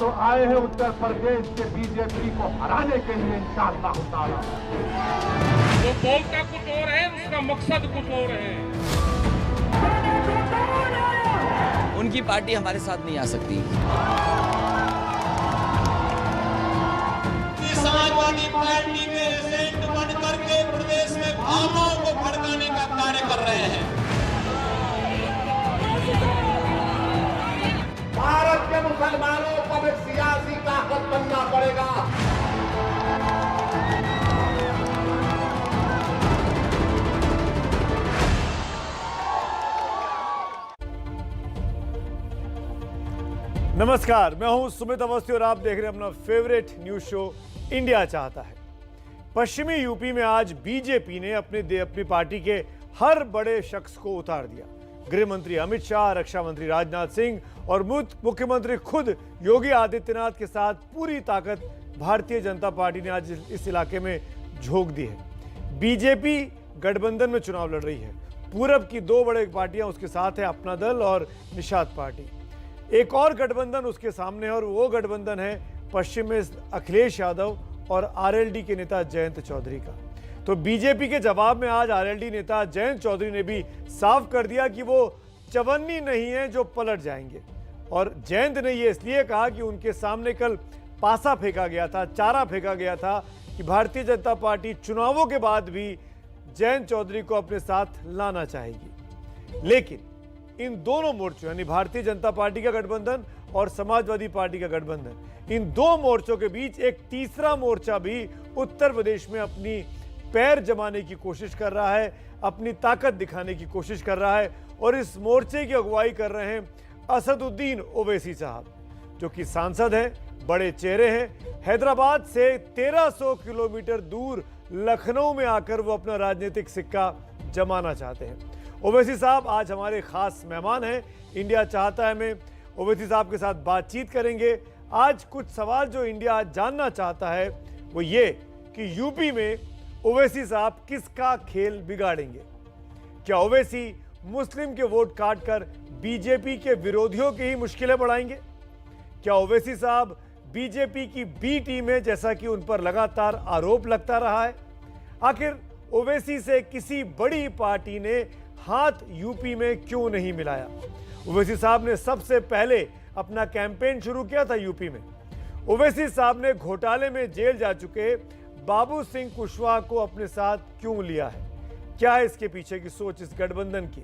तो आए हैं उत्तर प्रदेश के बीजेपी को हराने के लिए इंशाअल्लाह ताला। वो बोलता कुछ और है, उसका मकसद कुछ और है। उनकी पार्टी हमारे साथ नहीं आ सकती। समाजवादी पार्टी के एजेंट बन करके प्रदेश में भावनाओं को भड़काने का कार्य कर रहे हैं। भारत के मुसलमानों को एक सियासी ताकत बनना पड़ेगा। नमस्कार, मैं हूं सुमित अवस्थी और आप देख रहे हैं अपना फेवरेट न्यूज शो इंडिया चाहता है। पश्चिमी यूपी में आज बीजेपी ने अपनी पार्टी के हर बड़े शख्स को उतार दिया। गृह मंत्री अमित शाह, रक्षा मंत्री राजनाथ सिंह और मुख्यमंत्री खुद योगी आदित्यनाथ के साथ पूरी ताकत भारतीय जनता पार्टी ने आज इस इलाके में झोंक दी है। बीजेपी गठबंधन में चुनाव लड़ रही है। पूरब की दो बड़े पार्टियां उसके साथ है, अपना दल और निषाद पार्टी। एक और गठबंधन उसके सामने है और वो गठबंधन है पश्चिम में अखिलेश यादव और आरएलडी के नेता जयंत चौधरी का। तो बीजेपी के जवाब में आज आरएलडी नेता जयंत चौधरी ने भी साफ कर दिया कि वो चवन्नी नहीं है जो पलट जाएंगे। और जयंत ने ये इसलिए कहा कि उनके सामने कल पासा फेंका गया था, चारा फेंका गया था कि भारतीय जनता पार्टी चुनावों के बाद भी जयंत चौधरी को अपने साथ लाना चाहेगी। लेकिन इन दोनों मोर्चों यानी भारतीय जनता पार्टी का गठबंधन और समाजवादी पार्टी का गठबंधन, इन दो मोर्चों के बीच एक तीसरा मोर्चा भी उत्तर प्रदेश में अपनी पैर जमाने की कोशिश कर रहा है, अपनी ताकत दिखाने की कोशिश कर रहा है। और इस मोर्चे की अगुवाई कर रहे हैं असदुद्दीन ओवैसी साहब, जो कि सांसद हैं, बड़े चेहरे हैं। हैदराबाद से 1300 किलोमीटर दूर लखनऊ में आकर वो अपना राजनीतिक सिक्का जमाना चाहते हैं। ओवैसी साहब आज हमारे खास मेहमान हैं इंडिया चाहता है में। ओवैसी साहब के साथ बातचीत करेंगे। आज कुछ सवाल जो इंडिया जानना चाहता है वो ये कि यूपी में ओवैसी साहब किसका खेल बिगाड़ेंगे। क्या ओवैसी मुस्लिम के वोट काटकर बीजेपी के विरोधियों की ही मुश्किलें बढ़ाएंगे? क्या ओवैसी साहब बीजेपी की बी टीम है, जैसा कि उन पर लगातार आरोप लगता रहा है? आखिर ओवैसी से किसी बड़ी पार्टी ने हाथ यूपी में क्यों नहीं मिलाया? ओवैसी साहब ने सबसे पहले अपना कैंपेन शुरू किया था यूपी में। ओवैसी साहब ने घोटाले में जेल जा चुके बाबू सिंह कुशवाहा को अपने साथ क्यों लिया है? क्या है इसके पीछे की सोच इस गठबंधन की?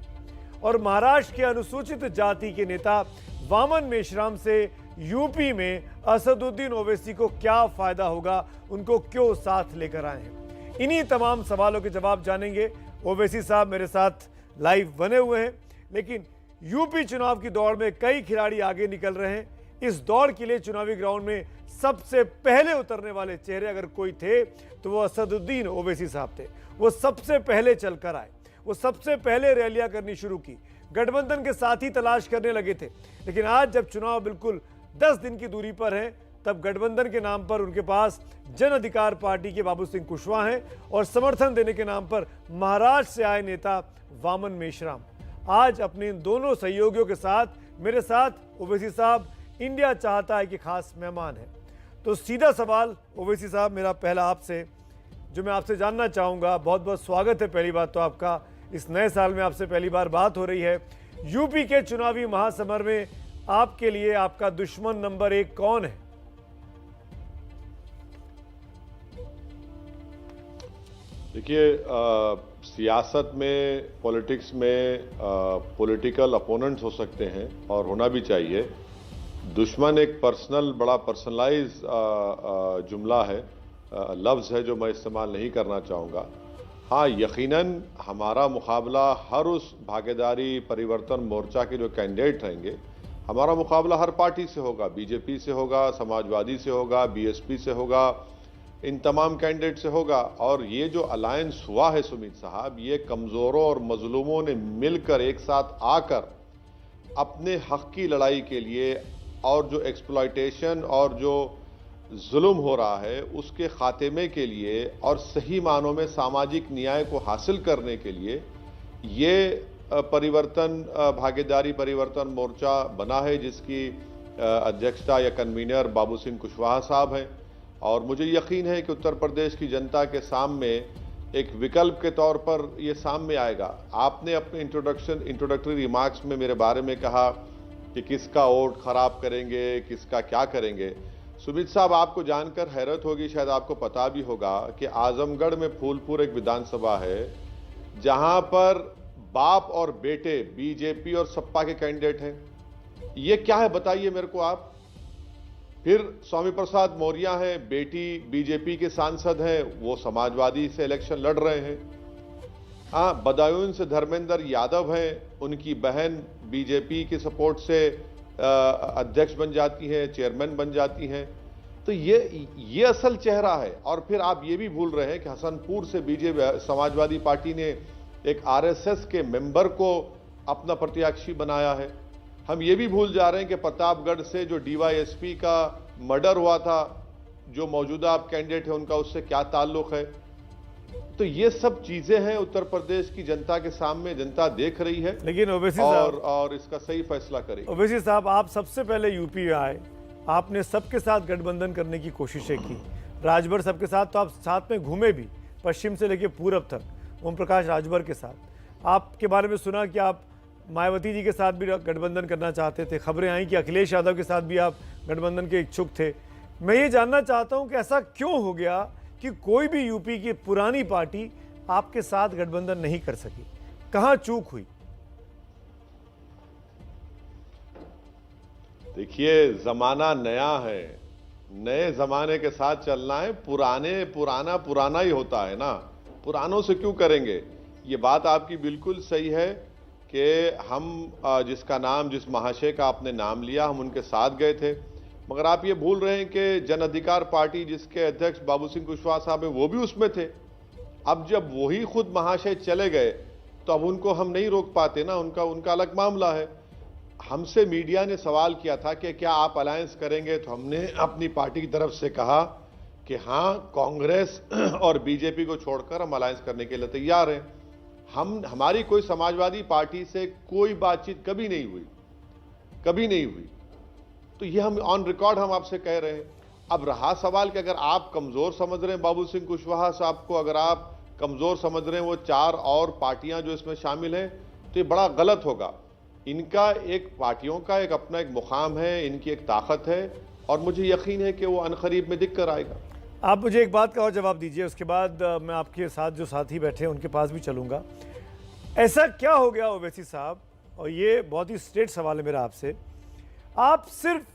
और महाराष्ट्र के अनुसूचित जाति के नेता वामन मेश्राम से यूपी में असदुद्दीन ओवैसी को क्या फायदा होगा, उनको क्यों साथ लेकर आए हैं? इन्हीं तमाम सवालों के जवाब जानेंगे। ओवैसी साहब मेरे साथ लाइव बने हुए हैं, लेकिन यूपी चुनाव की दौड़ में कई खिलाड़ी आगे निकल रहे हैं। इस दौड़ के लिए चुनावी ग्राउंड में सबसे पहले उतरने वाले चेहरे अगर कोई थे तो वो असदुद्दीन ओवैसी साहब थे। वो सबसे पहले चलकर आए, वो सबसे पहले रैलियां करनी शुरू की, गठबंधन के साथी तलाश करने लगे थे। लेकिन आज जब चुनाव बिल्कुल 10 दिन की दूरी पर है, तब गठबंधन के नाम पर उनके पास जन अधिकार पार्टी के बाबू सिंह कुशवाहा हैं और समर्थन देने के नाम पर महाराष्ट्र से आए नेता वामन मेश्राम। आज अपने इन दोनों सहयोगियों के साथ मेरे साथ ओवैसी साहब इंडिया चाहता है कि खास मेहमान हैं। तो सीधा सवाल ओवैसी साहब मेरा पहला आपसे, जो मैं आपसे जानना चाहूँगा। बहुत बहुत स्वागत है पहली बात तो आपका, इस नए साल में आपसे पहली बार बात हो रही है। यूपी के चुनावी महासमर में आपके लिए आपका दुश्मन नंबर 1 कौन है? देखिए, सियासत में, पॉलिटिक्स में पॉलिटिकल अपोनेंट्स हो सकते हैं और होना भी चाहिए। दुश्मन एक पर्सनल, बड़ा पर्सनलाइज जुमला है, लफ्ज़ है जो मैं इस्तेमाल नहीं करना चाहूँगा। हाँ, यकीनन हमारा मुकाबला हर उस भागीदारी परिवर्तन मोर्चा के जो कैंडिडेट रहेंगे, हमारा मुकाबला हर पार्टी से होगा। बीजेपी से होगा, समाजवादी से होगा, बीएसपी से होगा, इन तमाम कैंडिडेट से होगा। और ये जो अलायंस हुआ है सुमित साहब, ये कमज़ोरों और मजलूमों ने मिलकर एक साथ आकर अपने हक की लड़ाई के लिए और जो एक्सप्लॉयटेशन और जो जुल्म हो रहा है उसके खात्मे के लिए और सही मानों में सामाजिक न्याय को हासिल करने के लिए ये परिवर्तन भागीदारी परिवर्तन मोर्चा बना है, जिसकी अध्यक्षता या कन्वीनर बाबू सिंह कुशवाहा साहब हैं और मुझे यकीन है कि उत्तर प्रदेश की जनता के सामने एक विकल्प के तौर पर ये सामने आएगा। आपने अपने इंट्रोडक्टरी रिमार्क्स में मेरे बारे में कहा कि किसका वोट खराब करेंगे, किसका क्या करेंगे। सुमित साहब, आपको जानकर हैरत होगी, शायद आपको पता भी होगा कि आजमगढ़ में फूलपुर एक विधानसभा है जहां पर बाप और बेटे बीजेपी और सपा के कैंडिडेट हैं। ये क्या है बताइए मेरे को आप। फिर स्वामी प्रसाद मौर्य हैं, बेटी बीजेपी के सांसद हैं, वो समाजवादी से इलेक्शन लड़ रहे हैं। हाँ, बदायूं से धर्मेंद्र यादव हैं, उनकी बहन बीजेपी के सपोर्ट से अध्यक्ष बन जाती हैं, चेयरमैन बन जाती हैं। तो ये असल चेहरा है। और फिर आप ये भी भूल रहे हैं कि हसनपुर से बीजेपी समाजवादी पार्टी ने एक आरएसएस के मेंबर को अपना प्रत्याशी बनाया है। हम ये भी भूल जा रहे हैं कि प्रतापगढ़ से जो डीवाईएसपी का मर्डर हुआ था, जो मौजूदा आप कैंडिडेट है, उनका उससे क्या ताल्लुक है। तो ये सब चीजें हैं उत्तर प्रदेश की जनता के सामने, जनता देख रही है, लेकिन ओवैसी और इसका सही फैसला करेगी। ओवैसी साहब, आप सबसे पहले यूपी आए, आपने सबके साथ गठबंधन करने की कोशिशें की, राजभर सबके साथ, तो आप साथ में घूमे भी, पश्चिम से लेकर पूरब तक, ओम प्रकाश राजभर के साथ। आपके बारे में सुना कि आप मायावती जी के साथ भी गठबंधन करना चाहते थे, खबरें आई कि अखिलेश यादव के साथ भी आप गठबंधन के इच्छुक थे। मैं ये जानना चाहता हूं कि ऐसा क्यों हो गया कि कोई भी यूपी की पुरानी पार्टी आपके साथ गठबंधन नहीं कर सकी, कहां चूक हुई? देखिए, जमाना नया है, नए जमाने के साथ चलना है। पुराना ही होता है ना, पुरानों से क्यों करेंगे। ये बात आपकी बिल्कुल सही है कि हम जिस महाशय का आपने नाम लिया, हम उनके साथ गए थे। मगर आप ये भूल रहे हैं कि जन अधिकार पार्टी जिसके अध्यक्ष बाबू सिंह कुशवाहा साहब हैं, वो भी उसमें थे। अब जब वही खुद महाशय चले गए तो अब उनको हम नहीं रोक पाते ना, उनका अलग मामला है। हमसे मीडिया ने सवाल किया था कि क्या आप अलायंस करेंगे, तो हमने अपनी पार्टी की तरफ से कहा कि हाँ, कांग्रेस और बीजेपी को छोड़कर हम अलायंस करने के लिए तैयार हैं। हमारी कोई समाजवादी पार्टी से कोई बातचीत कभी नहीं हुई। तो ये हम ऑन रिकॉर्ड हम आपसे कह रहे हैं। अब रहा सवाल कि अगर आप कमजोर समझ रहे हैं बाबू सिंह कुशवाहा साहब को, अगर आप कमजोर समझ रहे हैं वो 4 और पार्टियां जो इसमें शामिल हैं, तो ये बड़ा गलत होगा। इनका एक पार्टियों का अपना एक मुकाम है, इनकी एक ताकत है, और मुझे यकीन है कि वो अनकरीब में दिख कर आएगा। आप मुझे एक बात का और जवाब दीजिए, उसके बाद मैं आपके साथ जो साथी बैठे हैं उनके पास भी चलूंगा। ऐसा क्या हो गया ओवैसी साहब, और ये बहुत ही स्ट्रेट सवाल है मेरा आपसे, आप सिर्फ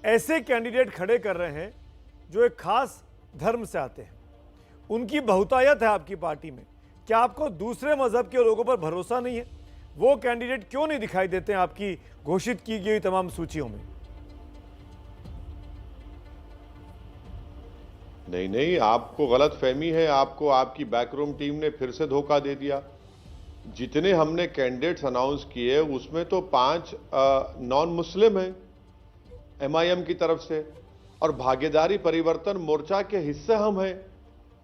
ऐसे कैंडिडेट खड़े कर रहे हैं जो एक खास धर्म से आते हैं, उनकी बहुतायत है आपकी पार्टी में, क्या आपको दूसरे मजहब के लोगों पर भरोसा नहीं है? वो कैंडिडेट क्यों नहीं दिखाई देते हैं आपकी घोषित की गई तमाम सूचियों में? नहीं, आपको गलत फहमी है। आपको आपकी बैकरूम टीम ने फिर से धोखा दे दिया। जितने हमने कैंडिडेट्स अनाउंस किए उसमें तो 5 नॉन मुस्लिम हैं एमआईएम की तरफ से, और भागीदारी परिवर्तन मोर्चा के हिस्से हम हैं।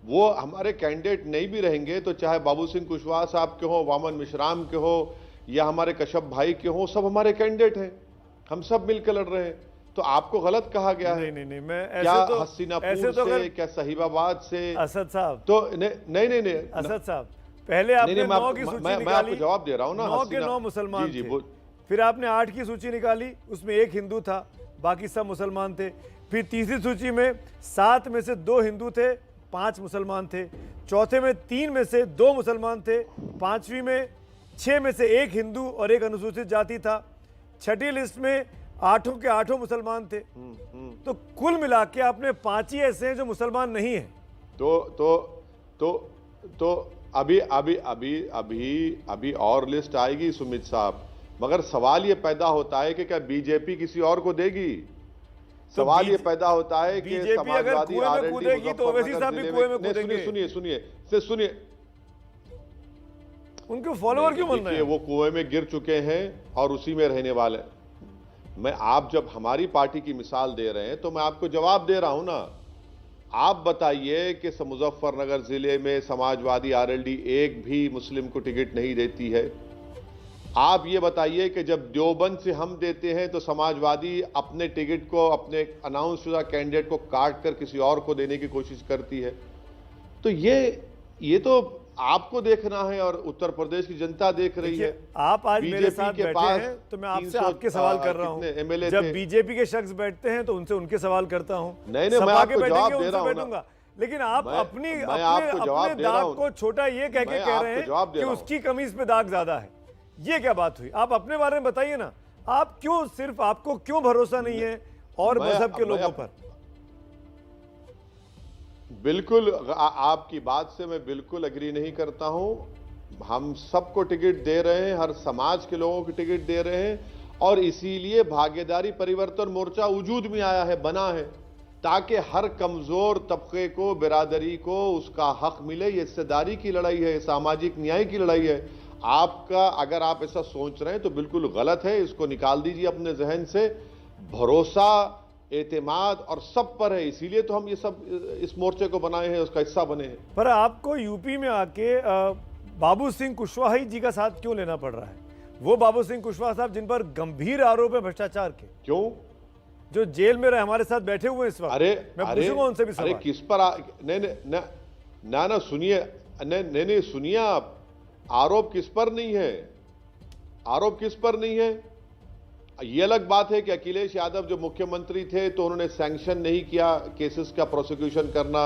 वो हमारे कैंडिडेट नहीं भी रहेंगे तो चाहे बाबू सिंह कुशवाहा साहब के हो, वामन मिश्राम के हो, या हमारे कश्यप भाई के हो, सब हमारे कैंडिडेट हैं। हम सब मिलकर लड़ रहे हैं। तो आपको गलत कहा गया है। नहीं, मैं ऐसे क्या तो हसीनापुर से, क्या साहिबाबाद से, असद साहब तो नहीं असद साहब, पहले आपने 9 की सूची निकाली, मैं आपको जवाब दे रहा हूं ना। 9 के 9 मुसलमान जी, थे। फिर आपने 8 की सूची निकाली, उसमें 1 हिंदू था, बाकी सब मुसलमान थे। फिर तीसरी सूची में 7 में से 2 हिंदू थे, 5 मुसलमान थे। चौथे में 3 में से 2 मुसलमान थे। 5वीं में 6 में से 1 हिंदू और 1 अनुसूचित जाति था। 6ठी लिस्ट में 8 के 8 मुसलमान थे। तो कुल मिला के आपने 5 ही ऐसे हैं जो मुसलमान नहीं है। तो अभी और लिस्ट आएगी सुमित साहब। मगर सवाल ये पैदा होता है कि क्या बीजेपी किसी और को देगी? सवाल ये पैदा होता है कि समाजवादी कूदेगी तो ओवैसी साहब भी कुएं में कूदेंगे। सुनिए, उनके फॉलोअर क्यों बन रहे हैं? वो कुएं में गिर चुके हैं और उसी में रहने वाले। आप जब हमारी पार्टी की मिसाल दे रहे हैं तो मैं आपको जवाब दे रहा हूं ना। आप बताइए कि मुजफ्फरनगर जिले में समाजवादी आरएलडी एक भी मुस्लिम को टिकट नहीं देती है। आप ये बताइए कि जब देवबंद से हम देते हैं तो समाजवादी अपने टिकट को, अपने अनाउंस शुदा कैंडिडेट को काट कर किसी और को देने की कोशिश करती है। तो ये तो आपको देखना है और उत्तर प्रदेश की जनता देख रही है। आप आज मेरे बीजेपी साथ के बैठे पास हैं तो मैं आपसे आपके सवाल कर रहा हूं। MLA जब थे। बीजेपी के शख्स बैठते हैं तो उनसे उनके सवाल करता हूं। नहीं, मैं सपा के आपको बैठेंगे, जवाब दे उनसे रहा हूं ना। बैठूंगा। लेकिन आप मैं अपने आपको जवाब दे रहा दाग हूं। को छोटा ये कह मैं रहे आपको जवाब हैं दे कि रहा हूं। उसकी कमीज पे दाग ज्यादा है। ये क्या बात हुई? आप अपने बारे में बताइए ना। आप क्यों, सिर्फ आपको क्यों भरोसा नहीं है और मजहब के लोगों पर? बिल्कुल आपकी बात से मैं बिल्कुल एग्री नहीं करता हूं। हम सबको टिकट दे रहे हैं, हर समाज के लोगों को टिकट दे रहे हैं और इसीलिए भागीदारी परिवर्तन मोर्चा वजूद में आया है, बना है, ताकि हर कमजोर तबके को, बिरादरी को उसका हक मिले। ये हिस्सेदारी की लड़ाई है, सामाजिक न्याय की लड़ाई है। आपका अगर आप ऐसा सोच रहे हैं तो बिल्कुल गलत है, इसको निकाल दीजिए अपने जहन से। भरोसा, एतमाद और सब पर है, इसीलिए तो हम ये सब इस मोर्चे को बनाए हैं, उसका हिस्सा बने हैं। पर आपको यूपी में आके बाबू सिंह कुशवाहा जी का साथ क्यों लेना पड़ रहा है? वो बाबू सिंह कुशवाहा साहब जिन पर गंभीर आरोप है भ्रष्टाचार के, क्यों? जो जेल में रहे, हमारे साथ बैठे हुए इस वक्त। मैं पूछूंगा उनसे भी सवाल। किस पर ना सुनिए, नहीं सुनिए आप, आरोप किस पर नहीं है? आरोप किस पर नहीं है? ये अलग बात है कि अखिलेश यादव जो मुख्यमंत्री थे तो उन्होंने सैंक्शन नहीं किया केसेस का प्रोसिक्यूशन करना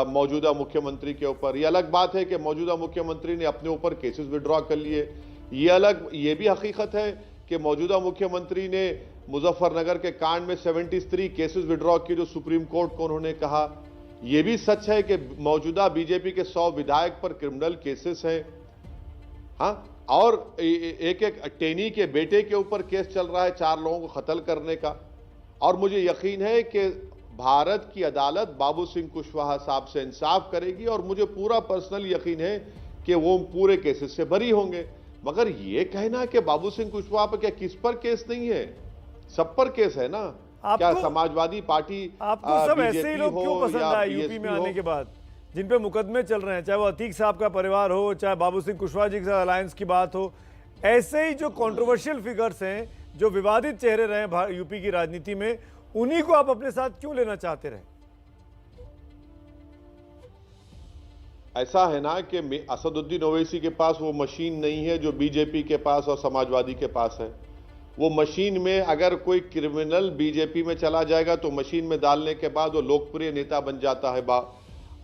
मौजूदा मुख्यमंत्री के ऊपर। यह अलग बात है कि मौजूदा मुख्यमंत्री ने अपने ऊपर केसेस विड्रॉ कर लिए। ये भी हकीकत है कि मौजूदा मुख्यमंत्री ने मुजफ्फरनगर के कांड में 73 केसेस विड्रॉ किए जो सुप्रीम कोर्ट को उन्होंने कहा। यह भी सच है कि मौजूदा बीजेपी के 100 विधायक पर क्रिमिनल केसेस हैं। हाँ, और एक टेनी के बेटे के ऊपर केस चल रहा है 4 लोगों को कत्ल करने का। और मुझे यकीन है कि भारत की अदालत बाबू सिंह कुशवाहा साहब से इंसाफ करेगी और मुझे पूरा पर्सनल यकीन है कि वो पूरे केसेस से बरी होंगे। मगर ये कहना कि बाबू सिंह कुशवाहा पर क्या किस पर केस नहीं है? सब पर केस है ना। क्या समाजवादी पार्टी, आपको सब ऐसे ही लोग क्यों पसंद आए यूपी में आने के बाद, जिन पे मुकदमे चल रहे हैं, चाहे वो अतीक साहब का परिवार हो, चाहे बाबू सिंह कुशवाहा जी के साथ अलायंस की बात हो? ऐसे ही जो कंट्रोवर्शियल फिगर्स हैं, जो विवादित चेहरे रहे यूपी की राजनीति में, उन्हीं को आप अपने साथ क्यों लेना चाहते रहे? ऐसा है ना कि असदुद्दीन ओवैसी के पास वो मशीन नहीं है जो बीजेपी के पास और समाजवादी के पास है। वो मशीन में अगर कोई क्रिमिनल बीजेपी में चला जाएगा तो मशीन में डालने के बाद वो लोकप्रिय नेता बन जाता है।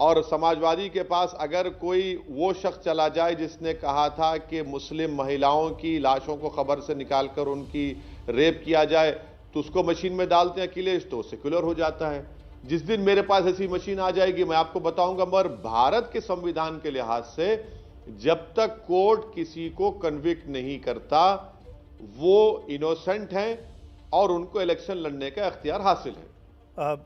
और समाजवादी के पास अगर कोई वो शख्स चला जाए जिसने कहा था कि मुस्लिम महिलाओं की लाशों को कब्र से निकालकर उनकी रेप किया जाए तो उसको मशीन में डालते हैं अखिलेश, तो सेक्युलर हो जाता है। जिस दिन मेरे पास ऐसी मशीन आ जाएगी मैं आपको बताऊंगा। मगर भारत के संविधान के लिहाज से जब तक कोर्ट किसी को कन्विक्ट नहीं करता वो इनोसेंट हैं और उनको इलेक्शन लड़ने का इख्तियार हासिल है।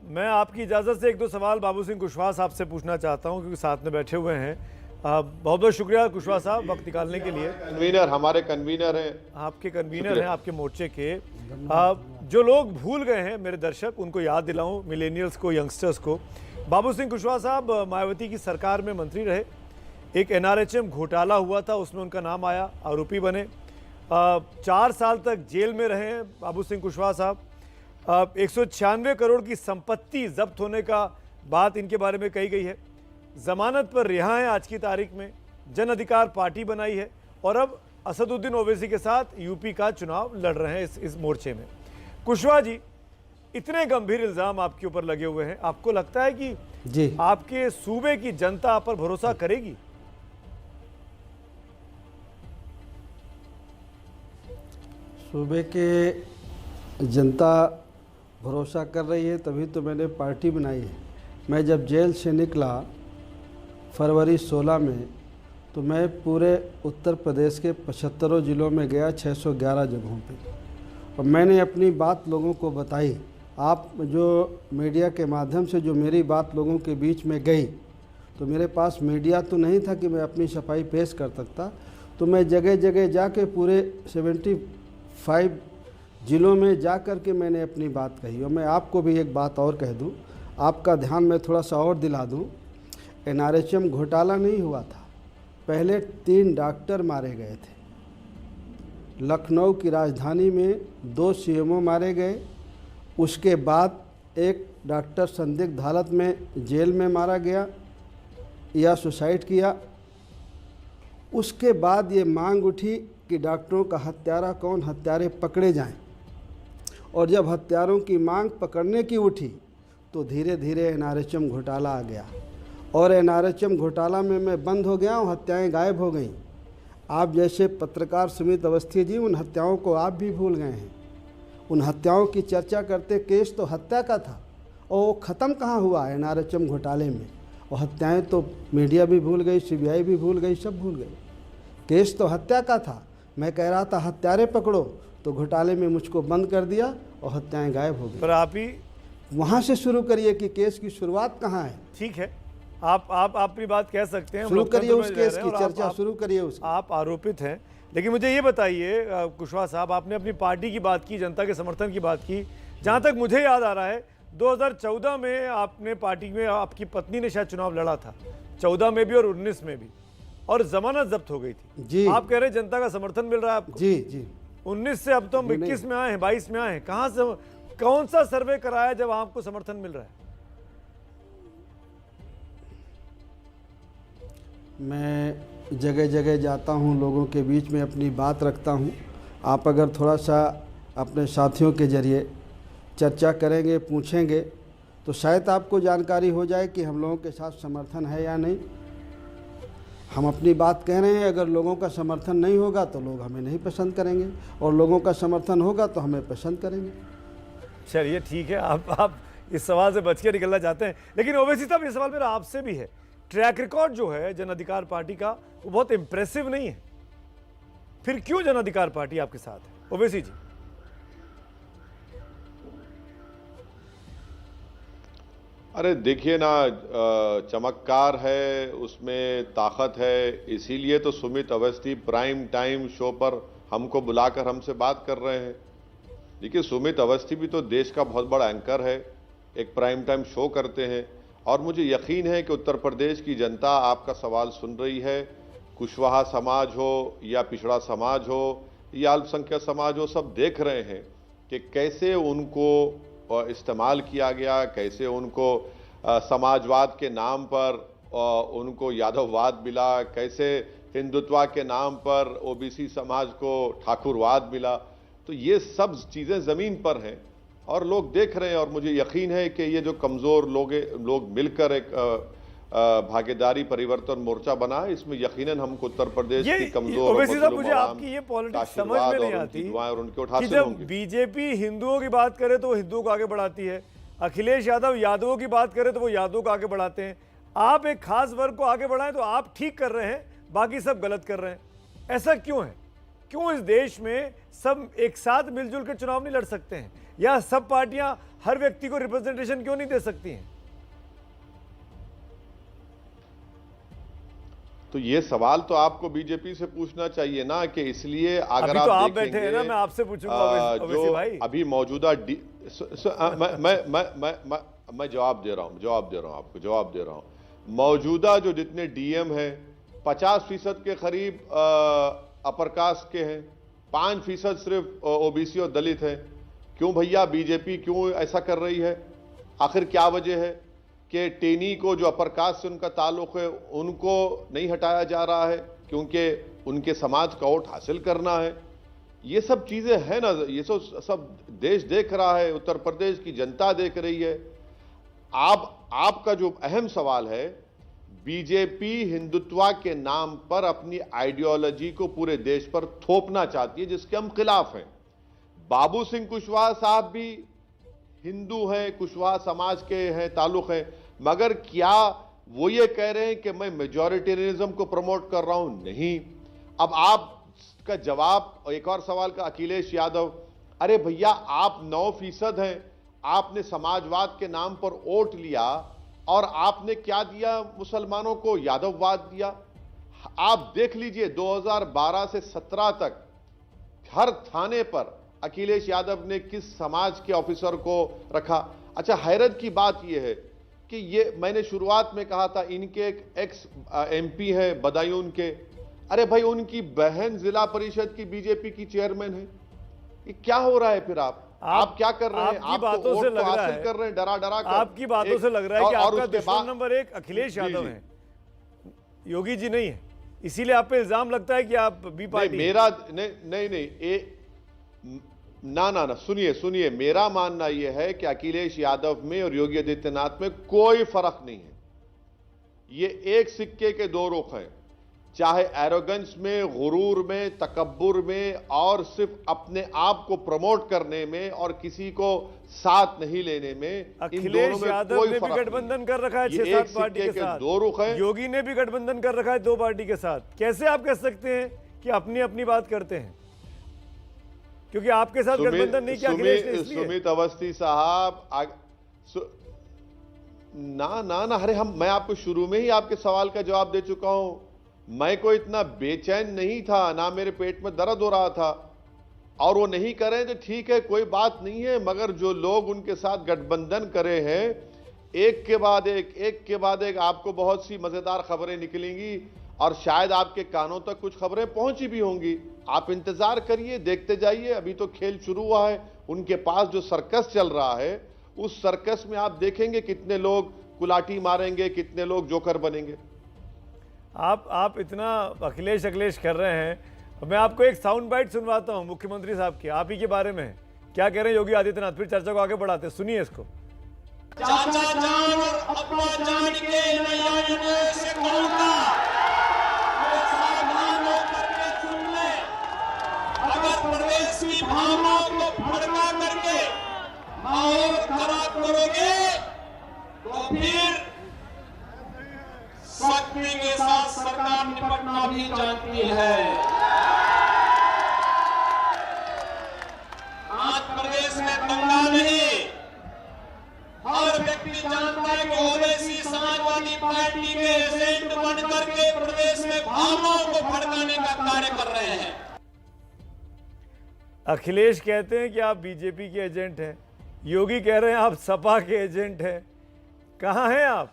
मैं आपकी इजाज़त से 1-2 सवाल बाबू सिंह कुशवाहा साहब से पूछना चाहता हूं क्योंकि साथ में बैठे हुए हैं। बहुत बहुत शुक्रिया कुशवाहा साहब वक्त निकालने के लिए। कन्वीनर, हमारे कन्वीनर हैं। आपके कन्वीनर हैं आपके मोर्चे के। जो लोग भूल गए हैं मेरे दर्शक, उनको याद दिलाऊं, मिलेनियल्स को, यंगस्टर्स को। बाबू सिंह कुशवाहा साहब मायावती की सरकार में मंत्री रहे। एक NRHM घोटाला हुआ था, उसमें उनका नाम आया, आरोपी बने। 4 साल तक जेल में रहे हैं बाबू सिंह कुशवाहा साहब। 196 करोड़ की संपत्ति जब्त होने का बात इनके बारे में कही गई है। जमानत पर रिहा है आज की तारीख में। जन अधिकार पार्टी बनाई है और अब असदुद्दीन ओवैसी के साथ यूपी का चुनाव लड़ रहे हैं इस मोर्चे में। कुशवाहा जी, इतने गंभीर इल्जाम आपके ऊपर लगे हुए हैं, आपको लगता है कि जी आपके सूबे की जनता आप पर भरोसा करेगी? सूबे के जनता भरोसा कर रही है, तभी तो मैंने पार्टी बनाई है। मैं जब जेल से निकला फरवरी 16 में, तो मैं पूरे उत्तर प्रदेश के 75 जिलों में गया, 611 जगहों पे, और मैंने अपनी बात लोगों को बताई। आप जो मीडिया के माध्यम से जो मेरी बात लोगों के बीच में गई, तो मेरे पास मीडिया तो नहीं था कि मैं अपनी सफाई पेश कर सकता, तो मैं जगह जगह जाके पूरे 75 जिलों में जा कर के मैंने अपनी बात कही। और मैं आपको भी एक बात और कह दूं, आपका ध्यान मैं थोड़ा सा और दिला दूं, NRHM घोटाला नहीं हुआ था, पहले 3 डॉक्टर मारे गए थे। लखनऊ की राजधानी में 2 सीएमओ मारे गए। उसके बाद एक डॉक्टर संदिग्ध हालत में जेल में मारा गया या सुसाइड किया। उसके बाद ये मांग उठी कि डॉक्टरों का हत्यारा कौन, हत्यारे पकड़े जाएं। और जब हत्यारों की मांग पकड़ने की उठी तो धीरे धीरे एनआरएचएम घोटाला आ गया और एनआरएचएम घोटाला में मैं बंद हो गया हूँ, हत्याएं गायब हो गईं। आप जैसे पत्रकार सुमित अवस्थी जी, उन हत्याओं को आप भी भूल गए हैं। उन हत्याओं की चर्चा करते, केस तो हत्या का था और वो ख़त्म कहाँ हुआ एनआरएचएम घोटाले में। और हत्याएं तो मीडिया भी भूल गई, सीबीआई भी भूल गई, सब भूल गई। केस तो हत्या का था। मैं कह रहा था हत्यारे पकड़ो, तो घोटाले में मुझको बंद कर दिया और हत्याएं गायब हो गई। पर आप ही वहाँ से शुरू करिए कि केस की शुरुआत कहाँ है। ठीक है, आप अपनी बात कह सकते हैं, शुरू करिए उस केस की चर्चा, शुरू करिए उसकी। आप आरोपित हैं, लेकिन मुझे ये बताइए कुशवाहा साहब, आपने अपनी पार्टी की बात की, जनता के समर्थन की बात की। जहाँ तक मुझे याद आ रहा है 2014 में आपने पार्टी में, आपकी पत्नी ने शायद चुनाव लड़ा था, 14 में भी और 19 में भी, और जमानत जब्त हो गई थी जी। आप कह रहे हैं जनता का समर्थन मिल रहा है आपको। जी जी। 19 से अब तो हम 21 में आए हैं, 22 में आए हैं। कहाँ से, कौन सा सर्वे कराया जब आपको समर्थन मिल रहा है? मैं जगह जगह जाता हूँ, लोगों के बीच में अपनी बात रखता हूँ। आप अगर थोड़ा सा अपने साथियों के जरिए चर्चा करेंगे, पूछेंगे, तो शायद आपको जानकारी हो जाए कि हम लोगों के साथ समर्थन है या नहीं। हम अपनी बात कह रहे हैं, अगर लोगों का समर्थन नहीं होगा तो लोग हमें नहीं पसंद करेंगे, और लोगों का समर्थन होगा तो हमें पसंद करेंगे। चलिए ठीक है, आप इस सवाल से बच के निकलना चाहते हैं, लेकिन ओवैसी साहब ये सवाल मेरा आपसे भी है। ट्रैक रिकॉर्ड जो है जन अधिकार पार्टी का, वो बहुत इंप्रेसिव नहीं है, फिर क्यों जन अधिकार पार्टी आपके साथ है? ओवैसी जी। अरे देखिए ना, चमत्कार है, उसमें ताकत है, इसीलिए तो Sumit Awasthi prime time show पर हमको बुलाकर हमसे बात कर रहे हैं। देखिए, सुमित अवस्थी भी तो देश का बहुत बड़ा एंकर है, एक प्राइम टाइम शो करते हैं, और मुझे यकीन है कि उत्तर प्रदेश की जनता आपका सवाल सुन रही है। कुशवाहा समाज हो या पिछड़ा समाज हो या अल्पसंख्यक समाज हो, सब देख रहे हैं कि कैसे उनको इस्तेमाल किया गया, कैसे उनको समाजवाद के नाम पर उनको यादववाद मिला, कैसे हिंदुत्व के नाम पर ओबीसी समाज को ठाकुरवाद मिला। तो ये सब चीज़ें ज़मीन पर हैं और लोग देख रहे हैं, और मुझे यकीन है कि ये जो कमज़ोर लोग मिलकर एक भागीदारी परिवर्तन मोर्चा बना है, इसमें यकीनन हमको उत्तर प्रदेश की कमजोर मुझे आपकी ये पॉलिटिक्स समझ में नहीं आती और उनके उठाते कि जब बीजेपी हिंदुओं की बात करे तो वो हिंदुओं को आगे बढ़ाती है, अखिलेश यादव यादवों की बात करे तो वो यादवों को आगे बढ़ाते हैं। आप एक खास वर्ग को आगे बढ़ाएं तो आप ठीक कर रहे हैं, बाकी सब गलत कर रहे हैं। ऐसा क्यों है? क्यों इस देश में सब एक साथ मिलजुल कर चुनाव नहीं लड़ सकते हैं, या सब पार्टियां हर व्यक्ति को रिप्रेजेंटेशन क्यों नहीं दे सकती हैं? तो ये सवाल तो आपको बीजेपी से पूछना चाहिए ना, कि इसलिए अगर तो आप बैठे हैं ना, मैं आपसे पूछूंगा जो भाई। अभी मौजूदा मैं जवाब दे रहा हूं, आपको जवाब दे रहा हूं। मौजूदा जो जितने डीएम हैं 50% के करीब अपर कास्ट के हैं, 5% सिर्फ ओबीसी और दलित हैं। क्यों भैया बीजेपी क्यों ऐसा कर रही है? आखिर क्या वजह है कि टेनी को जो अपर कास्ट से उनका ताल्लुक है उनको नहीं हटाया जा रहा है? क्योंकि उनके समाज का वोट हासिल करना है। ये सब चीजें हैं ना, ये सब देश देख रहा है, उत्तर प्रदेश की जनता देख रही है। आपका जो अहम सवाल है, बीजेपी हिंदुत्व के नाम पर अपनी आइडियोलॉजी को पूरे देश पर थोपना चाहती है, जिसके हम खिलाफ हैं। बाबू सिंह कुशवाहा साहब भी हिंदू हैं, कुशवाहा समाज के हैं, ताल्लुक हैं, मगर क्या वो ये कह रहे हैं कि मैं मेजॉरिटेरियनिज्म को प्रमोट कर रहा हूं? नहीं। अब आपका जवाब एक और सवाल का, अखिलेश यादव, अरे भैया आप 9% हैं, आपने समाजवाद के नाम पर वोट लिया और आपने क्या दिया मुसलमानों को? यादववाद दिया। आप देख लीजिए 2012 से 17 तक हर थाने पर अखिलेश यादव ने किस समाज के ऑफिसर को रखा। अच्छा, हैरत की बात यह है कि ये मैंने शुरुआत में कहा था, इनके एक एक्स एमपी है बदायूं के, अरे भाई, उनकी बहन जिला परिषद की बीजेपी की चेयरमैन है। ये क्या हो रहा है फिर? आप क्या कर रहे हैं? आपकी आप बातों से लग रहा है, कर रहे हैं डरा डरा कर। आपकी बातों से लग रहा है कि आपका दुश्मन नंबर 1 अखिलेश जी, यादव जी। है, योगी जी नहीं है, इसीलिए आप पे इल्जाम लगता है कि आप बी पार्टी। मेरा नहीं, ना सुनिए, मेरा मानना यह है कि अखिलेश यादव में और योगी आदित्यनाथ में कोई फर्क नहीं है। ये एक सिक्के के दो रुख हैं, चाहे एरोगेंस में, गुरूर में, तकब्बुर में और सिर्फ अपने आप को प्रमोट करने में और किसी को साथ नहीं लेने में, इन दोनों अखिलेश में यादव कोई ने भी फर्क गठबंधन कर रखा है ये 6-7 एक पार्टी सिक्के के के साथ, दो रुख हैं। योगी ने भी गठबंधन कर रखा है 2 पार्टी के साथ। कैसे आप कह सकते हैं कि अपनी अपनी बात करते हैं? क्योंकि आपके साथ गठबंधन नहीं किया अखिलेश ने, इसलिए। सुमित अवस्थी साहब, ना, अरे मैं आपको शुरू में ही आपके सवाल का जवाब दे चुका हूं। मैं कोई इतना बेचैन नहीं था, ना मेरे पेट में दर्द हो रहा था, और वो नहीं करें तो ठीक है, कोई बात नहीं है। मगर जो लोग उनके साथ गठबंधन करे हैं, एक के बाद एक आपको बहुत सी मजेदार खबरें निकलेंगी और शायद आपके कानों तक कुछ खबरें पहुंची भी होंगी। आप इंतजार करिए, देखते जाइए। अभी तो खेल शुरू हुआ है। उनके पास जो सर्कस चल रहा है, उस सर्कस में आप देखेंगे कितने लोग कुलाटी मारेंगे, कितने लोग जोकर बनेंगे। आप इतना अखिलेश कर रहे हैं। मैं आपको एक साउंड बाइट सुनवाता हूं मुख्यमंत्री साहब की, आप ही के बारे में क्या कह रहे हैं योगी आदित्यनाथ, फिर चर्चा को आगे बढ़ाते हैं। सुनिए इसको। चाचा जान और अब्बा जान के नया से कहूंगा, सावधान होकर के सुन ले। अगर प्रदेश की भावनाओं को भड़का करके माहौल खराब करोगे तो फिर शक्ति के साथ सरकार निपटना भी जानती है। आज प्रदेश में दंगा नहीं, हर व्यक्ति जानता है कि ओवैसी समाजवादी पार्टी के एजेंट बन करके प्रदेश में भावनाओं को भड़काने का कार्य कर रहे हैं। अखिलेश कहते हैं कि आप बीजेपी के एजेंट हैं, योगी कह रहे हैं आप सपा के एजेंट हैं। कहां हैं आप?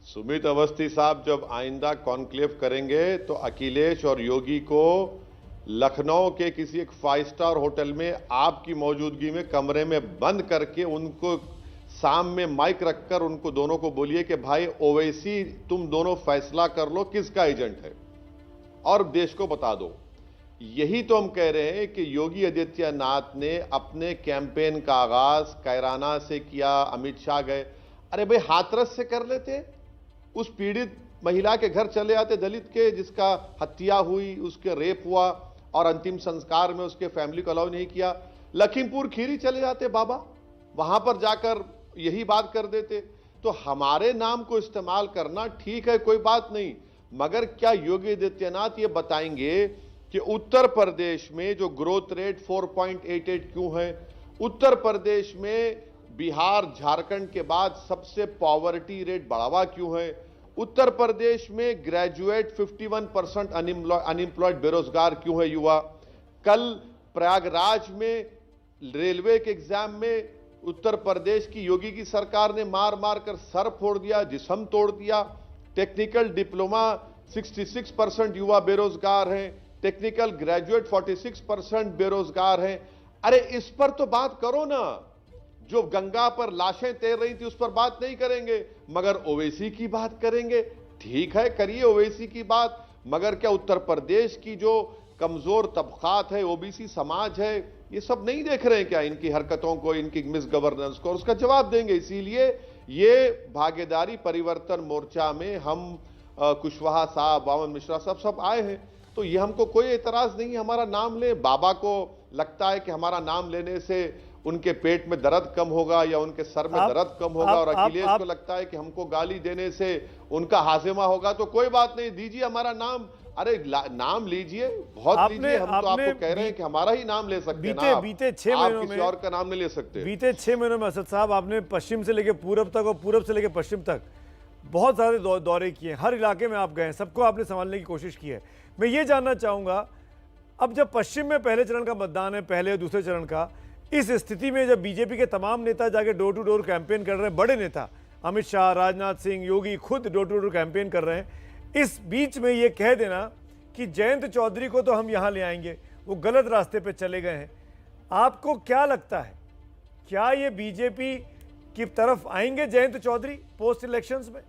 सुमित अवस्थी साहब जब आइंदा कॉन्क्लेव करेंगे तो अखिलेश और योगी को लखनऊ के किसी एक 5 स्टार होटल में आपकी मौजूदगी में कमरे में बंद करके उनको सामने माइक रखकर उनको दोनों को बोलिए कि भाई ओवैसी, तुम दोनों फैसला कर लो किसका एजेंट है और देश को बता दो। यही तो हम कह रहे हैं कि योगी आदित्यनाथ ने अपने कैंपेन का आगाज कैराना से किया, अमित शाह गए। अरे भाई, हाथरस से कर लेते, उस पीड़ित महिला के घर चले आते, दलित के जिसका हत्या हुई, उसके रेप हुआ और अंतिम संस्कार में उसके फैमिली को अलाउ नहीं किया। लखीमपुर खीरी चले जाते बाबा, वहां पर जाकर यही बात कर देते। तो हमारे नाम को इस्तेमाल करना ठीक है, कोई बात नहीं, मगर क्या योगी आदित्यनाथ ये बताएंगे कि उत्तर प्रदेश में जो ग्रोथ रेट 4.88 क्यों है? उत्तर प्रदेश में बिहार झारखंड के बाद सबसे पॉवर्टी रेट बढ़ावा क्यों है? उत्तर प्रदेश में ग्रेजुएट 51% अनएम्प्लॉयड बेरोजगार क्यों है युवा? कल प्रयागराज में रेलवे के एग्जाम में उत्तर प्रदेश की योगी की सरकार ने मार मार कर सर फोड़ दिया, जिस्म तोड़ दिया। टेक्निकल डिप्लोमा 66% युवा बेरोजगार हैं, टेक्निकल ग्रेजुएट 46% बेरोजगार हैं। अरे इस पर तो बात करो ना। जो गंगा पर लाशें तैर रही थी उस पर बात नहीं करेंगे, मगर ओवैसी की बात करेंगे। ठीक है, करिए ओवैसी की बात, मगर क्या उत्तर प्रदेश की जो कमजोर तबकात है, ओबीसी समाज है, ये सब नहीं देख रहे हैं क्या इनकी हरकतों को, इनकी मिस गवर्नेंस को? उसका जवाब देंगे। इसीलिए ये भागीदारी परिवर्तन मोर्चा में हम कुशवाहा साहब, वामन मिश्रा साहब सब आए हैं, तो ये हमको कोई एतराज नहीं, हमारा नाम ले। बाबा को लगता है कि हमारा नाम लेने से उनके पेट में दर्द कम होगा या उनके सर में दर्द कम होगा, और अखिलेश को लगता है कि हमको गाली देने से उनका हाजिमा होगा। तो कोई बात नहीं, दीजिए हमारा नाम। अरे नाम लीजिए, बहुत लीजिए। हम तो आपको कह रहे हैं कि हमारा ही नाम ले सकते हैं। बीते 6 महीनों में किसी और का नाम नहीं ले सकते। बीते 6 महीनों में असद साहब आपने पश्चिम से लेकर पूरब तक और पूरब से लेकर पश्चिम तक बहुत सारे दौरे किए, हर इलाके में आप गए, सबको आपने संभालने की कोशिश की है। मैं ये जानना चाहूंगा, अब जब पश्चिम में पहले चरण का मतदान है, पहले और दूसरे चरण का, इस स्थिति में जब बीजेपी के तमाम नेता जाके डोर टू डोर कैंपेन कर रहे हैं, बड़े नेता, अमित शाह, राजनाथ सिंह, योगी खुद डोर टू डोर कैंपेन कर रहे हैं। इस बीच में ये कह देना कि जयंत चौधरी को तो हम यहाँ ले आएंगे, वो गलत रास्ते पे चले गए हैं, आपको क्या लगता है, क्या ये बीजेपी की तरफ आएंगे जयंत चौधरी पोस्ट इलेक्शंस में?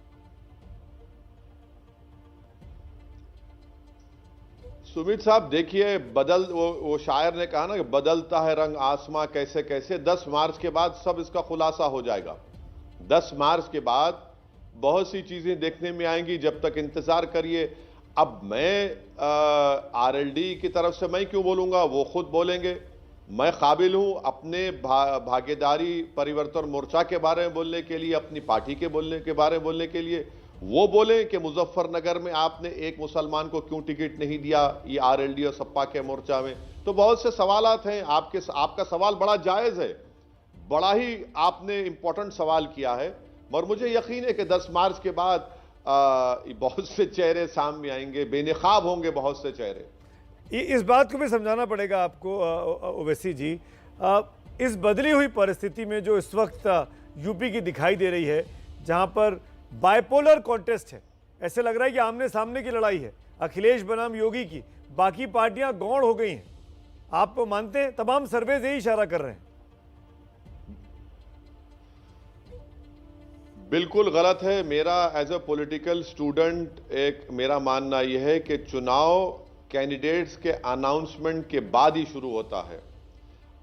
सुमित साहब देखिए, वो शायर ने कहा ना कि बदलता है रंग आसमां कैसे कैसे। 10 मार्च के बाद सब इसका खुलासा हो जाएगा। 10 मार्च के बाद बहुत सी चीजें देखने में आएंगी, जब तक इंतजार करिए। अब मैं आरएलडी की तरफ से मैं क्यों बोलूंगा, वो खुद बोलेंगे। मैं काबिल हूं अपने भागीदारी परिवर्तन मोर्चा के बारे में बोलने के लिए, अपनी पार्टी के बारे में बोलने के लिए। वो बोले कि मुजफ्फरनगर में आपने एक मुसलमान को क्यों टिकट नहीं दिया, ये आरएलडी और सपा के मोर्चा में। तो बहुत से सवालात हैं। आपका सवाल बड़ा जायज है, बड़ा ही आपने इंपॉर्टेंट सवाल किया है, और मुझे यकीन है कि 10 मार्च के बाद बहुत से चेहरे सामने आएंगे, बेनकाब होंगे बहुत से चेहरे। इस बात को भी समझाना पड़ेगा आपको ओवैसी जी, इस बदली हुई परिस्थिति में जो इस वक्त यूपी की दिखाई दे रही है, जहां पर बाइपोलर कॉन्टेस्ट है, ऐसे लग रहा है कि आमने सामने की लड़ाई है, अखिलेश बनाम योगी की, बाकी पार्टियां गौण हो गई हैं। आप मानते हैं? तमाम सर्वेज यही इशारा कर रहे हैं। बिल्कुल गलत है। मेरा एज ए पॉलिटिकल स्टूडेंट मेरा मानना यह है कि चुनाव कैंडिडेट्स के अनाउंसमेंट के बाद ही शुरू होता है,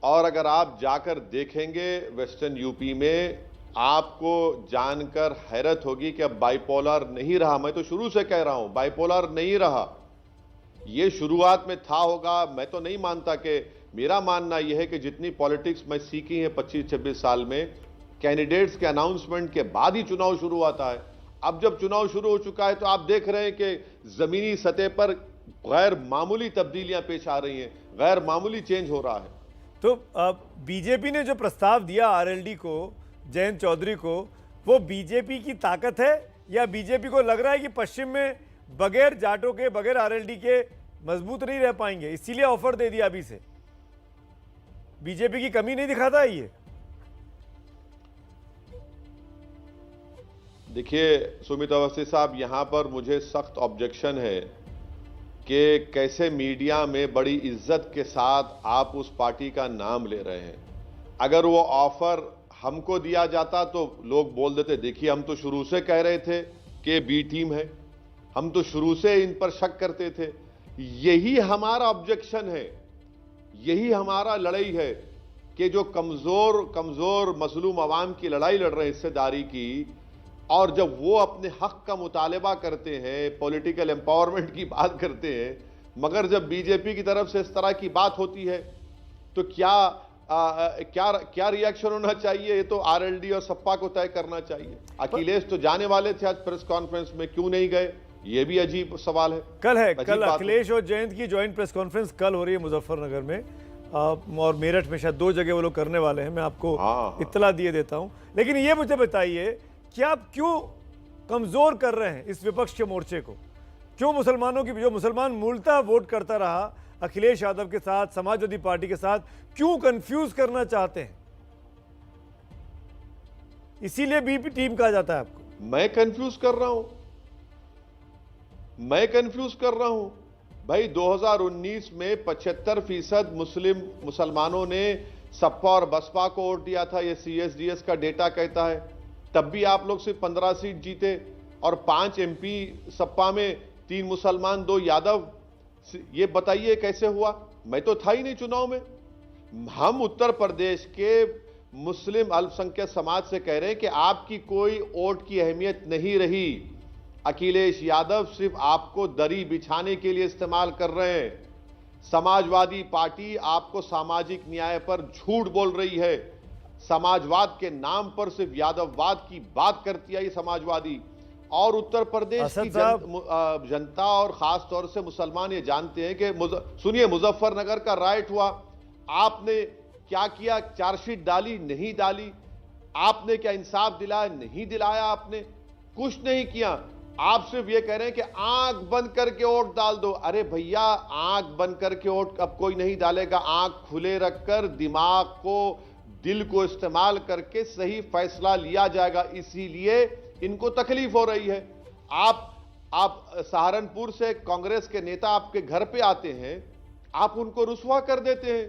और अगर आप जाकर देखेंगे वेस्टर्न यूपी में, आपको जानकर हैरत होगी कि अब बाइपोलर नहीं रहा। मैं तो शुरू से कह रहा हूं बाइपोलर नहीं रहा। यह शुरुआत में था होगा, मैं तो नहीं मानता। कि मेरा मानना यह है कि जितनी पॉलिटिक्स मैं सीखी है 25-26 साल में, कैंडिडेट्स के अनाउंसमेंट के बाद ही चुनाव शुरू होता है। अब जब चुनाव शुरू हो चुका है तो आप देख रहे हैं कि जमीनी सतह पर गैर मामूली तब्दीलियां पेश आ रही हैं, गैर मामूली चेंज हो रहा है। तो बीजेपी ने जो प्रस्ताव दिया आरएलडी को, जयंत चौधरी को, वो बीजेपी की ताकत है, या बीजेपी को लग रहा है कि पश्चिम में बगैर जाटों के, बगैर आरएलडी के मजबूत नहीं रह पाएंगे, इसीलिए ऑफर दे दिया अभी से? बीजेपी की कमी नहीं दिखाता है ये? देखिए सुमित अवस्थी साहब, यहां पर मुझे सख्त ऑब्जेक्शन है कि कैसे मीडिया में बड़ी इज्जत के साथ आप उस पार्टी का नाम ले रहे हैं। अगर वो ऑफर हमको दिया जाता तो लोग बोल देते, देखिए हम तो शुरू से कह रहे थे कि बी टीम है, हम तो शुरू से इन पर शक करते थे। यही हमारा ऑब्जेक्शन है, यही हमारा लड़ाई है कि जो कमजोर मजलूम अवाम की लड़ाई लड़ रहे हैं हिस्सेदारी की, और जब वो अपने हक का मुतालबा करते हैं, पॉलिटिकल एम्पावरमेंट की बात करते हैं, मगर जब बीजेपी की तरफ से इस तरह की बात होती है तो क्या रिएक्शन होना चाहिए? ये तो आरएलडी और सपा को तय करना चाहिए। अखिलेश तो जाने वाले थे आज प्रेस कॉन्फ्रेंस में, क्यों नहीं गए? ये भी अजीब सवाल है। कल अखिलेश और जयंत की ज्वाइंट प्रेस कॉन्फ्रेंस कल हो रही है मुजफ्फरनगर में, और मेरठ में शायद 2 जगह वो लोग करने वाले हैं। मैं आपको इत्तला दिए देता हूं। लेकिन ये मुझे बताइए कि आप क्यों कमजोर कर रहे हैं इस विपक्ष के मोर्चे को? क्यों मुसलमानों की, जो मुसलमान मूलतः वोट करता रहा अखिलेश यादव के साथ, समाजवादी पार्टी के साथ, क्यों कंफ्यूज करना चाहते हैं? इसीलिए बीपी टीम कहा जाता है आपको। मैं कंफ्यूज कर रहा हूं भाई। 2019 में 75% मुसलमानों ने सपा और बसपा को वोट दिया था, ये CSDS का डेटा कहता है। तब भी आप लोग सिर्फ 15 सीट जीते, और 5 MP सपा में, 3 मुसलमान 2 यादव। ये बताइए कैसे हुआ? मैं तो था ही नहीं चुनाव में। हम उत्तर प्रदेश के मुस्लिम अल्पसंख्यक समाज से कह रहे हैं कि आपकी कोई वोट की अहमियत नहीं रही। अखिलेश यादव सिर्फ आपको दरी बिछाने के लिए इस्तेमाल कर रहे हैं। समाजवादी पार्टी आपको सामाजिक न्याय पर झूठ बोल रही है। समाजवाद के नाम पर सिर्फ यादववाद की बात करती है ये समाजवादी। और उत्तर प्रदेश की जनता और खास तौर से मुसलमान ये जानते हैं कि सुनिए, मुजफ्फरनगर का राइट हुआ, आपने क्या किया? चार्जशीट डाली? नहीं डाली। आपने क्या इंसाफ दिलाया? नहीं दिलाया। आपने कुछ नहीं किया। आप सिर्फ ये कह रहे हैं कि आंख बंद करके वोट डाल दो। अरे भैया, आंख बंद करके वोट अब कोई नहीं डालेगा। आंख खुले रखकर, दिमाग को दिल को इस्तेमाल करके सही फैसला लिया जाएगा, इसीलिए इनको तकलीफ हो रही है। आप सहारनपुर से कांग्रेस के नेता आपके घर पे आते हैं, आप उनको रुसवा कर देते हैं,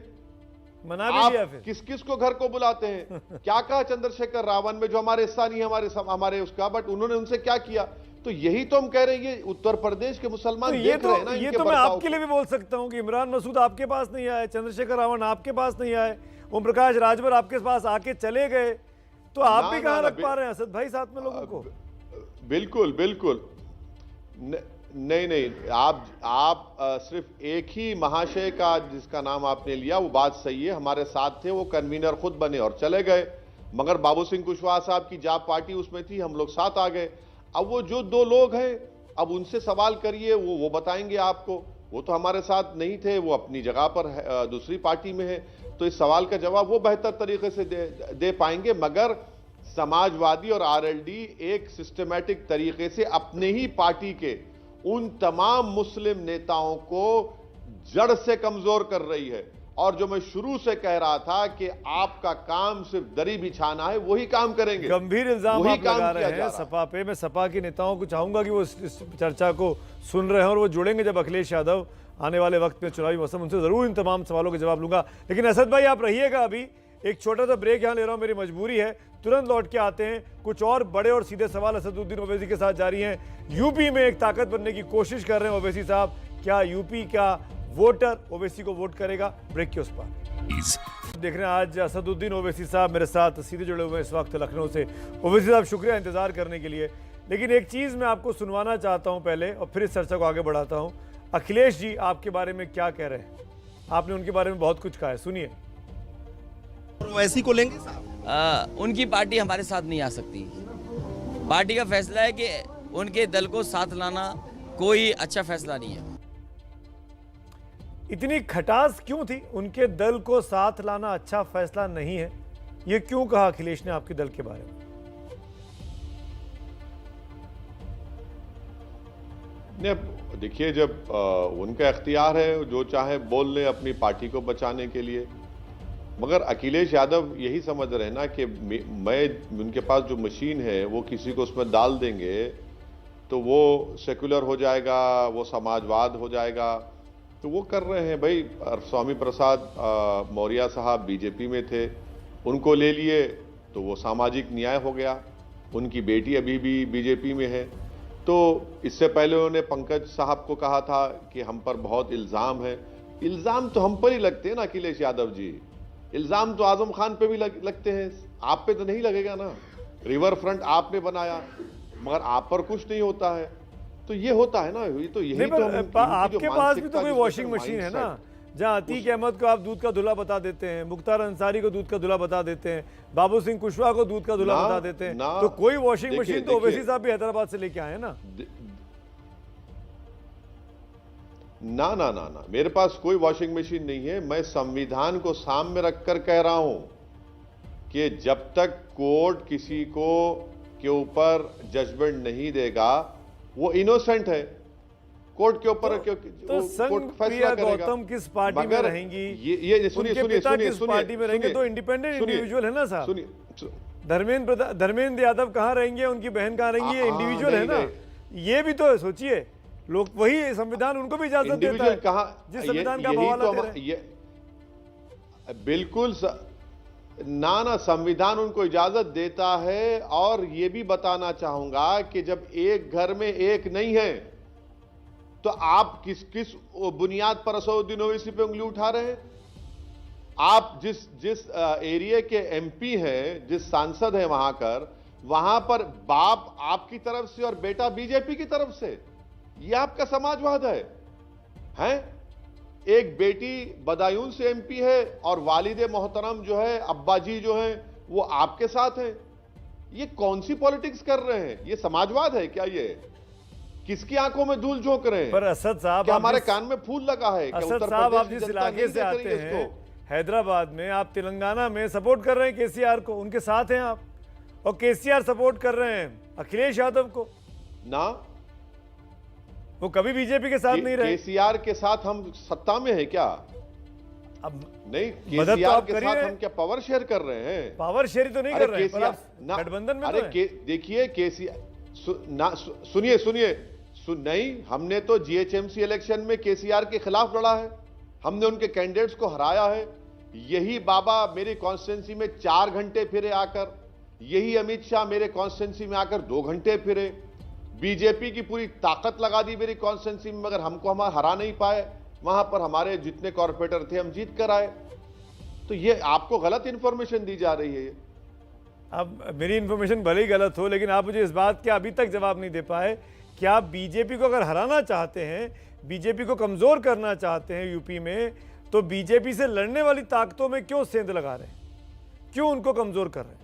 मना भी लिया आप फिर। किस किस को घर को बुलाते हैं? क्या कहा चंद्रशेखर रावण में, जो हमारे हिस्सा नहीं है हमारे उसका, बट उन्होंने उनसे क्या किया? तो यही तो हम कह रहे हैं, ये उत्तर प्रदेश के मुसलमान तो देख रहे हैं ना ये इनके तो मैं बर्ताव आपके को। लिए भी बोल सकता हूं कि इमरान मसूद आपके पास नहीं आए, चंद्रशेखर रावण आपके पास नहीं आए, ओम प्रकाश राजभर आपके पास आके चले गए, तो आप ना, भी ना, कहां ना, रख पा रहे हैं असद भाई साथ में लोगों को? बिल्कुल बिल्कुल नहीं, आप सिर्फ एक ही महाशय का जिसका नाम आपने लिया, वो बात सही है, हमारे साथ थे, वो कन्वीनर खुद बने और चले गए, मगर बाबू सिंह कुशवाहा साहब की जाप पार्टी उसमें थी, हम लोग साथ आ गए। अब वो जो दो लोग हैं, अब उनसे सवाल करिए, वो बताएंगे आपको। वो तो हमारे साथ नहीं थे, वो अपनी जगह पर दूसरी पार्टी में है, तो इस सवाल का जवाब वो बेहतर तरीके से दे पाएंगे। मगर समाजवादी और आरएलडी एक सिस्टमैटिक तरीके से अपने ही पार्टी के उन तमाम मुस्लिम नेताओं को जड़ से कमजोर कर रही है। और जो मैं शुरू से कह रहा था कि आपका काम सिर्फ दरी बिछाना है, वही काम करेंगे। गंभीर इल्जाम वही आप काम लगा किया रहे जा हैं रहा है। सपा पे। मैं सपा के नेताओं को चाहूंगा कि वो इस चर्चा को सुन रहे हैं और वो जुड़ेंगे जब अखिलेश यादव आने वाले वक्त में चुनावी मौसम, उनसे जरूर इन तमाम सवालों के जवाब लूंगा। लेकिन असद भाई आप रहिएगा, अभी एक छोटा सा ब्रेक यहाँ ले रहा हूँ, मेरी मजबूरी है, तुरंत लौट के आते हैं। कुछ और बड़े और सीधे सवाल असदुद्दीन ओवैसी के साथ जारी हैं। यूपी में एक ताकत बनने की कोशिश कर रहे हैं ओवैसी साहब, क्या यूपी का वोटर ओवैसी को वोट करेगा? ब्रेक के उस पार देख रहे हैं आज असदुद्दीन ओवैसी साहब मेरे साथ सीधे जुड़े हुए हैं इस वक्त लखनऊ से। ओवैसी साहब शुक्रिया इंतजार करने के लिए। लेकिन एक चीज़ मैं आपको सुनवाना चाहता हूं पहले, और फिर इस चर्चा को आगे बढ़ाता हूं। अखिलेश जी आपके बारे में क्या कह रहे हैं? आपने उनके बारे में बहुत कुछ कहा है, सुनिए। ओवैसी को लेंगे साहब? उनकी पार्टी हमारे साथ नहीं आ सकती। पार्टी का फैसला है कि उनके दल को साथ लाना कोई अच्छा फैसला नहीं है। इतनी खटास क्यों थी? उनके दल को साथ लाना अच्छा फैसला नहीं है, ये क्यों कहा अखिलेश ने आपके दल के बारे में? देखिए, जब उनका इख्तियार है, जो चाहे बोल ले अपनी पार्टी को बचाने के लिए। मगर अखिलेश यादव यही समझ रहे हैं ना कि मैं उनके पास जो मशीन है वो किसी को उसमें डाल देंगे तो वो सेकुलर हो जाएगा, वो समाजवाद हो जाएगा। तो वो कर रहे हैं भाई। स्वामी प्रसाद मौर्य साहब बीजेपी में थे, उनको ले लिए तो वो सामाजिक न्याय हो गया। उनकी बेटी अभी भी बीजेपी में है। तो इससे पहले उन्होंने पंकज साहब को कहा था कि हम पर बहुत इल्ज़ाम है। इल्ज़ाम तो हम पर ही लगते हैं ना अखिलेश यादव जी, इल्ज़ाम तो आजम खान पे भी लगते हैं, आप पे तो नहीं लगेगा ना। रिवर फ्रंट आपने बनाया मगर आप पर कुछ नहीं होता है। तो ये होता है ना, ये तो यही तो आपके पास भी तो कोई वॉशिंग मशीन है ना, जहां अतीक अहमद को आप दूध का धुला बता देते हैं, मुख्तार अंसारी को दूध का धुला बता देते हैं, बाबू सिंह कुशवाहा को दूध का धुला बता देते हैं। तो कोई वॉशिंग मशीन तो ओवैसी साहब भी हैदराबाद से लेके आए हैं ना। ना ना ना ना, मेरे पास कोई वॉशिंग मशीन नहीं है। मैं संविधान को सामने रखकर कह रहा हूं कि जब तक कोर्ट किसी को के ऊपर जजमेंट नहीं देगा वो इनोसेंट है। कोर्ट के ऊपर तो संघ प्रिया गौतम किस पार्टी में रहेंगी? ये सुनिए सुनिए सुनिए किस पार्टी में रहेंगे? तो इंडिपेंडेंट इंडिविजुअल है ना साहब। सुनिए, धर्मेंद्र यादव कहाँ रहेंगे, उनकी बहन कहाँ रहेंगी? ये इंडिविजुअल है ना। ये भी तो सोचिए, लोग वही संविधान उनको भी इजाजत देता है जिस संविधान का हवाला दे रहे हैं। बिल्कुल ना, संविधान उनको इजाजत देता है। और ये भी बताना चाहूंगा कि जब एक घर में एक नहीं है तो आप किस बुनियाद पर असदुद्दीन ओवैसी पे उंगली उठा रहे हैं? आप जिस एरिया के एमपी हैं, जिस सांसद हैं वहां पर बाप आपकी तरफ से और बेटा बीजेपी की तरफ से, यह आपका समाजवाद है? एक बेटी बदायूं से एमपी है और वालिदे मोहतरम जो है, अब्बा जी जो है, वो आपके साथ हैं। ये कौन सी पॉलिटिक्स कर रहे हैं? ये समाजवाद है क्या? ये किसकी आंखों में धूल झोंक रहे हैं? पर असद साहब, क्या हमारे कान में फूल लगा है? असद साहब, आप जिस इलाके से आते हैं हैदराबाद में, आप तेलंगाना में सपोर्ट कर रहे हैं केसीआर को, उनके साथ हैं आप, और केसीआर सपोर्ट कर रहे हैं अखिलेश यादव को ना। वो कभी बीजेपी के साथ नहीं रहे। केसीआर के साथ हम सत्ता में है क्या? अब नहीं, मदद तो केसीआर आप के साथ करिए। हम क्या पावर शेयर कर रहे हैं? पावर शेयर तो नहीं अरे कर रहे हैं, पर केसीआर आप गठबंधन में तो हैं। देखिए केसीआर सुनिए नहीं, हमने तो जीएचएमसी इलेक्शन में केसीआर के खिलाफ लड़ा है, हमने उनके कैंडिडेट्स को हराया है। यही बाबा मेरी कॉन्स्टिट्यूंसी में 4 घंटे फिरे आकर, यही अमित शाह मेरे कॉन्स्टिट्यूंसी में आकर 2 घंटे फिरे। बीजेपी की पूरी ताकत लगा दी मेरी कॉन्स्टिट्यूंसी में, मगर हमको हम हरा नहीं पाए। वहां पर हमारे जितने कॉर्पोरेटर थे हम जीत कर आए। तो ये आपको गलत इंफॉर्मेशन दी जा रही है। अब मेरी इंफॉर्मेशन भले ही गलत हो, लेकिन आप मुझे इस बात के अभी तक जवाब नहीं दे पाए कि आप बीजेपी को अगर हराना चाहते हैं, बीजेपी को कमजोर करना चाहते हैं यूपी में, तो बीजेपी से लड़ने वाली ताकतों में क्यों सेंध लगा रहे हैं, क्यों उनको कमजोर कर रहे हैं?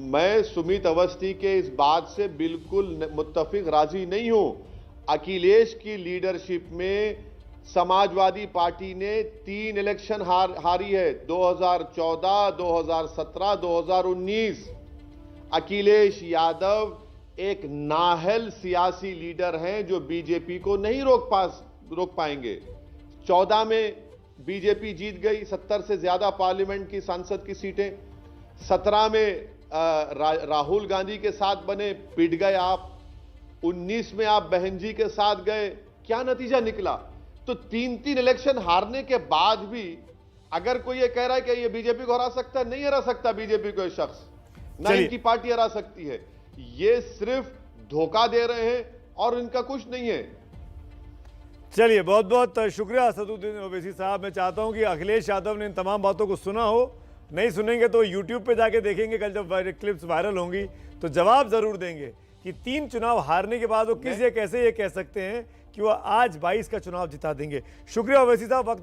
मैं सुमित अवस्थी के इस बात से बिल्कुल मुत्तफिक राजी नहीं हूं। अखिलेश की लीडरशिप में समाजवादी पार्टी ने 3 इलेक्शन हारी है, 2014, 2017, 2019। अखिलेश यादव एक नाहल सियासी लीडर हैं जो बीजेपी को नहीं रोक पाएंगे। 14 में बीजेपी जीत गई 70 से ज्यादा पार्लियामेंट की सांसद की सीटें। 17 में राहुल गांधी के साथ बने, पिट गए आप। 19 में आप बहन जी के साथ गए, क्या नतीजा निकला? तो 3 इलेक्शन हारने के बाद भी अगर कोई ये कह रहा है कि ये बीजेपी को हरा सकता है, नहीं हरा सकता बीजेपी को शख्स, ना इनकी पार्टी हरा सकती है। ये सिर्फ धोखा दे रहे हैं और इनका कुछ नहीं है। चलिए, बहुत बहुत शुक्रिया असदुद्दीन ओवैसी साहब। मैं चाहता हूं कि अखिलेश यादव ने इन तमाम बातों को सुना हो, नहीं सुनेंगे तो यूट्यूब पे जाके देखेंगे, कल जब क्लिप्स वायरल होंगी तो जवाब जरूर देंगे कि 3 चुनाव हारने के बाद वो कैसे ये कह सकते हैं कि वो आज 22 का चुनाव जिता देंगे। शुक्रिया ओवैसी साहब। वक्त